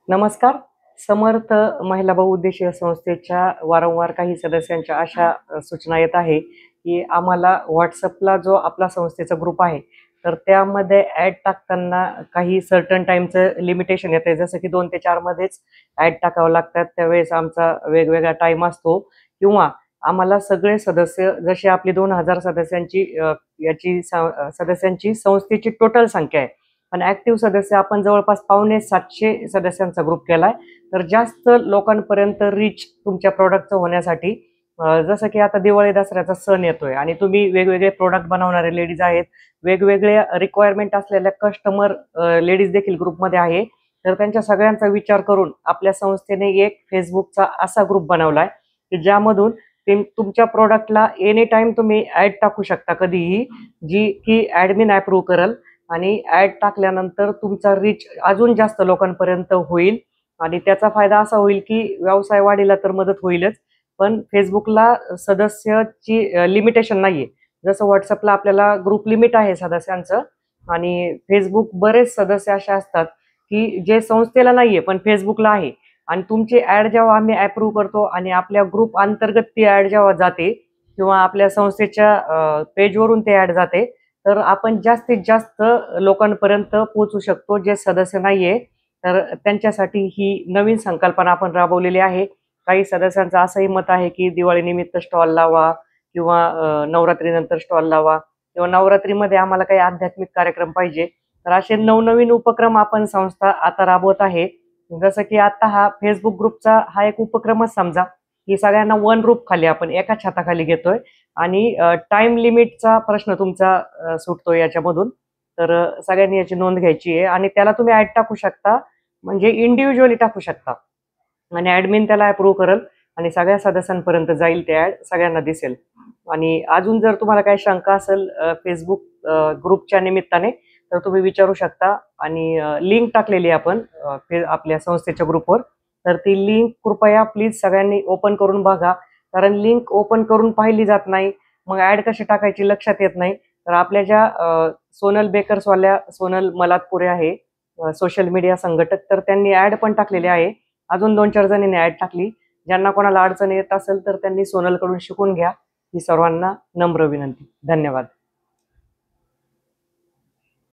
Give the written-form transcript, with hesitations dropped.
नमस्कार. समर्थ महिला बहुउद्देशीय संस्थेच्या वारंवार काही सदस्यांच्या अशा सूचना येत आहे, की आम्हाला WhatsAppला जो आपला संस्थेचा ग्रुप आहे, तर त्यामध्ये ॲड टाकताना काही सर्टन टाईमचं लिमिटेशन येतंय. जसं की 2 ते 4 मध्येच ॲड टाकावं लागतात. त्यावेळेस आमचा वेगवेगळा टाईम असतो किंवा आम्हाला सगळे सदस्य जशी आपली 2000 सदस्यांची सदस्यांची संस्थेची टोटल संख्या आहे. पण ॲक्टिव्ह सदस्य आपण जवळपास पावणे 700 सदस्यांचा ग्रुप केलाय. तर जास्त लोकांपर्यंत रीच तुमच्या प्रॉडक्टचं होण्यासाठी जसं की आता दिवाळी दसऱ्याचा सण येतोय आणि तुम्ही वेगवेगळे प्रॉडक्ट बनवणारे लेडीज आहेत, वेगवेगळे रिक्वायरमेंट असलेल्या कस्टमर लेडीज देखील ग्रुपमध्ये आहे. तर त्यांच्या सगळ्यांचा विचार करून आपल्या संस्थेने एक Facebookचा असा ग्रुप बनवलाय, की ज्यामधून तुमच्या प्रॉडक्टला एनी टाईम तुम्ही ॲड टाकू शकता कधीही, जी की ॲडमिन अप्रूव्ह करेल आणि ॲड टाकल्यानंतर तुमचा रीच अजून जास्त लोकांपर्यंत होईल आणि त्याचा फायदा असा होईल, की व्यवसाय वाढीला तर मदत होईलच, पण Facebookला सदस्याची लिमिटेशन नाहीये. जसं WhatsAppला आपल्याला ग्रुप लिमिट आहे सदस्यांचं आणि Facebook बरेच सदस्य असे असतात, की जे संस्थेला नाहीये पण Facebookला आहे आणि तुमची ॲड जेव्हा आम्ही अप्रूव्ह करतो आणि आपल्या ग्रुप अंतर्गत ती ॲड जेव्हा जाते किंवा आपल्या संस्थेच्या पेजवरून ती ॲड जाते, तर आपण जास्तीत जास्त लोकांपर्यंत पोहोचू शकतो जे सदस्य नाहीये. तर त्यांच्यासाठी ही नवीन संकल्पना आपण राबवलेली आहे. काही सदस्यांचं असंही मत आहे, की दिवाळीनिमित्त स्टॉल लावा किंवा नवरात्रीनंतर स्टॉल लावा किंवा नवरात्रीमध्ये आम्हाला काही आध्यात्मिक कार्यक्रम पाहिजे. तर असे नवनवीन उपक्रम आपण संस्था आता राबवत आहे. जसं की आता हा Facebook ग्रुपचा हा एक उपक्रमच समजा, की सगळ्यांना वन रूफ खाली आपण एका छताखाली घेतोय आणि टाईम लिमिटचा प्रश्न तुमचा सुटतो याच्यामधून. तर सगळ्यांनी याची नोंद घ्यायची आहे आणि त्याला तुम्ही ॲड टाकू शकता, म्हणजे इंडिव्हिज्युअली टाकू शकता आणि ॲडमिन त्याला अप्रूव्ह करेल आणि सगळ्या सदस्यांपर्यंत जाईल ते ॲड, सगळ्यांना दिसेल. आणि अजून जर तुम्हाला काही शंका असेल Facebook ग्रुपच्या निमित्ताने, तर तुम्ही विचारू शकता आणि लिंक टाकलेली आहे आपण आपल्या संस्थेच्या ग्रुपवर. तर ती लिंक कृपया प्लीज सगळ्यांनी ओपन करून बघा. कारण लिंक ओपन करून पाहिली जात नाही. मग ॲड कशी टाकायची लक्षात येत नाही. तर आपल्या ज्या सोनल बेकर्सवाल्या सोनल मलातपुरे आहे सोशल मीडिया संघटक, तर त्यांनी ॲड पण टाकलेली आहे. अजून 2-4 जणींनी ॲड टाकली. ज्यांना कोणाला अडचण येत असेल तर त्यांनी सोनलकडून शिकून घ्या. ही सर्वांना नम्र विनंती. धन्यवाद.